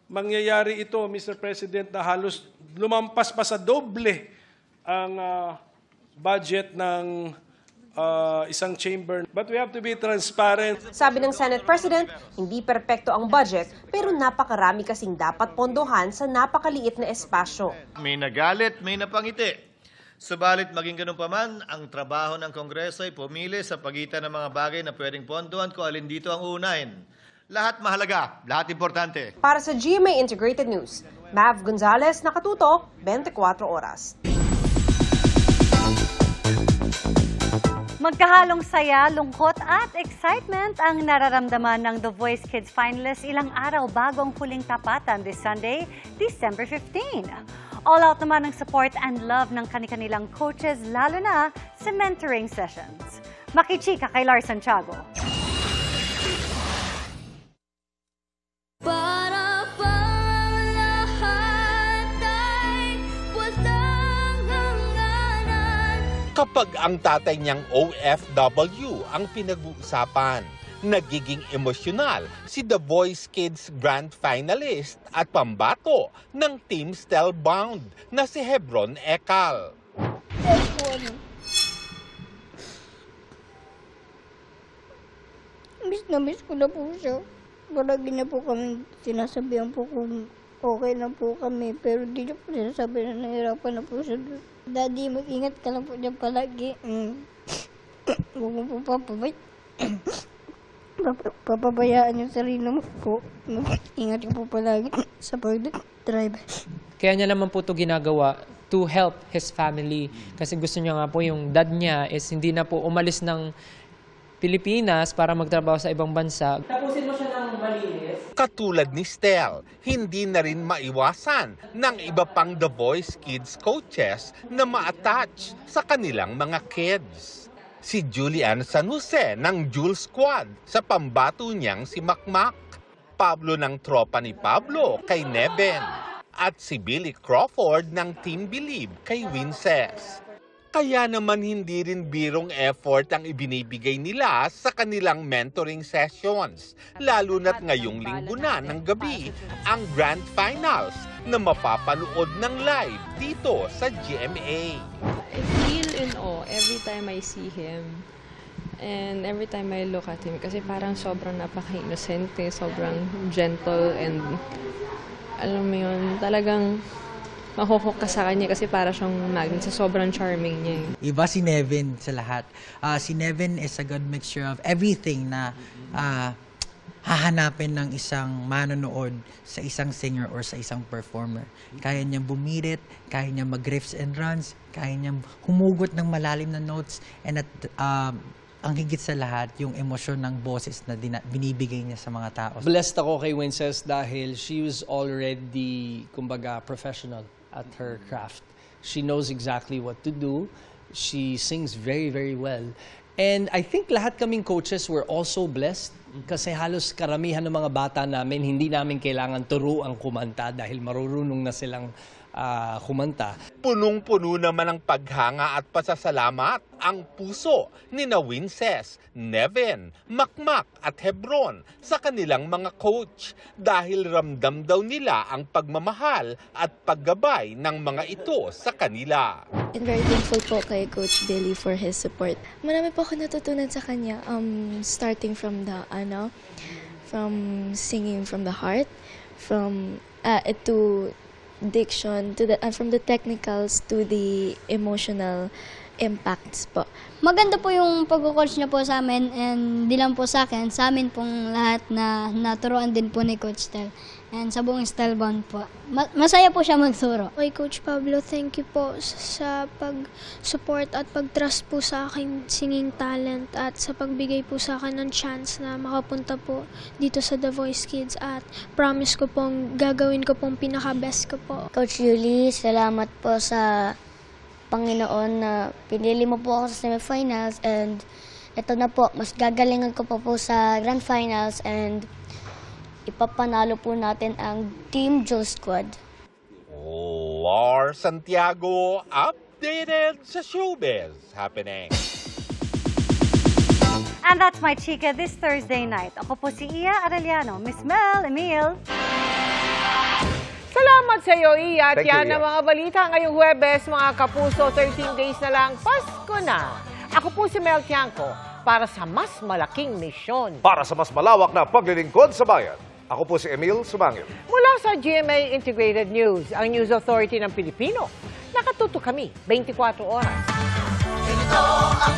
mangyayari ito, Mr. President, na halos lumampas pa sa doble ang budget ng isang chamber. But we have to be transparent. Sabi ng Senate President, hindi perpekto ang budget pero napakarami kasing dapat pondohan sa napakaliit na espasyo. May nagalit, may napangiti. Subalit maging ganun pa man, ang trabaho ng Kongreso ay pumili sa pagitan ng mga bagay na pwedeng pondohan kung alin dito ang unahin. Lahat mahalaga, lahat importante. Para sa GMA Integrated News, Mav Gonzalez, nakatutok, 24 oras. Magkahalong saya, lungkot at excitement ang nararamdaman ng The Voice Kids finalists ilang araw bago ang huling tapatan this Sunday, December 15. All out naman ang support and love ng kani-kanilang coaches, lalo na sa mentoring sessions. Makichika kay Lars Santiago. Kapag ang tatay niyang OFW ang pinag-uusapan, nagiging emosyonal si The Voice Kids Grand Finalist at pambato ng Team Stellbound na si Hebron Ekal. Miss ko na po siya. Palagi na po kami sinasabihan po kung okay na po kami. Pero di niya po sinasabi na nahirapan na po siya. Daddy, mag-ingat ka lang po dyan palagi. Huwag mo po papabayaan yung sarili mo po. Ingat ka po palagi sa pag-drive. Kaya niya naman po ito ginagawa to help his family. Kasi gusto niya nga po yung dad niya is hindi na po umalis ng Pilipinas para magtrabaho sa ibang bansa. Tapusin mo siya ng malinis. Katulad ni Stel, hindi na rin maiwasan ng iba pang The Voice Kids coaches na ma-attach sa kanilang mga kids. Si Julian Sanuse ng Jewel Squad sa pambato niyang si Makmak, Pablo ng tropa ni Pablo kay Neben, at si Billy Crawford ng Team Believe kay Winces. Kaya naman hindi rin birong effort ang ibinibigay nila sa kanilang mentoring sessions, lalo na't ngayong linggo na ng gabi ang Grand Finals na mapapanood ng live dito sa GMA. I feel in awe every time I see him and every time I look at him kasi parang sobrang napaka-innocente, sobrang gentle and alam mo yun, talagang mahuhok ka sa kanya kasi para siyang magnet sa sobrang charming niya. Iba si Nevin sa lahat. Si Nevin is a good mixture of everything na hahanapin ng isang manonood sa isang singer or sa isang performer. Kaya niyang bumirit, kaya niyang mag-riffs and runs, kaya niyang humugot ng malalim na notes, and at ang higit sa lahat, yung emosyon ng boses na binibigay niya sa mga tao. Blessed ako kay Winces dahil she was already, kumbaga, professional at her craft. She knows exactly what to do. She sings very, very well. And I think lahat kaming coaches were also blessed kasi halos karamihan ng mga bata namin, hindi namin kailangan turuan kumanta dahil marurunong na silang kumanta. Punong-puno naman ang paghanga at pasasalamat ang puso ni na Winces, Nevin, Makmak at Hebron sa kanilang mga coach dahil ramdam daw nila ang pagmamahal at paggabay ng mga ito sa kanila. And very thankful po kay Coach Billy for his support. Marami po ako natutunan sa kanya, starting from from singing from the heart, from to diction, from the technicals to the emotional impacts po. Maganda po yung pag-coach niya po sa amin, and di lang po sa akin, sa amin pong lahat na naturuan din po ni Coach Stel. And sa buong Stellbound po. Masaya po siya magturo. Kay Coach Pablo, thank you po sa pag-support at pag-trust po sa aking singing talent at sa pagbigay po sa akin ng chance na makapunta po dito sa The Voice Kids, at promise ko pong gagawin ko pong pinaka-best ko po. Coach Yuli, salamat po sa Panginoon na pinili mo po ako sa semifinals, and ito na po, mas gagalingan ko po sa Grand Finals, and ipapanalo po natin ang Team Jewel Squad. Lars Santiago, updated sa showbiz happening. And that's my chika this Thursday night. Ako po si Iya Arellano, Miss Mel Emil. Salamat sa iyo, Iya. At Thank you, yan Iya. ang mga balita ngayong Huwebes, mga kapuso. 13 days na lang, Pasko na. Ako po si Mel Tiangco para sa mas malaking misyon. Para sa mas malawak na paglilingkod sa bayan, ako po si Emil Sumangil. Mula sa GMA Integrated News, ang News Authority ng Pilipino. Nakatuto kami 24 oras. Ito ang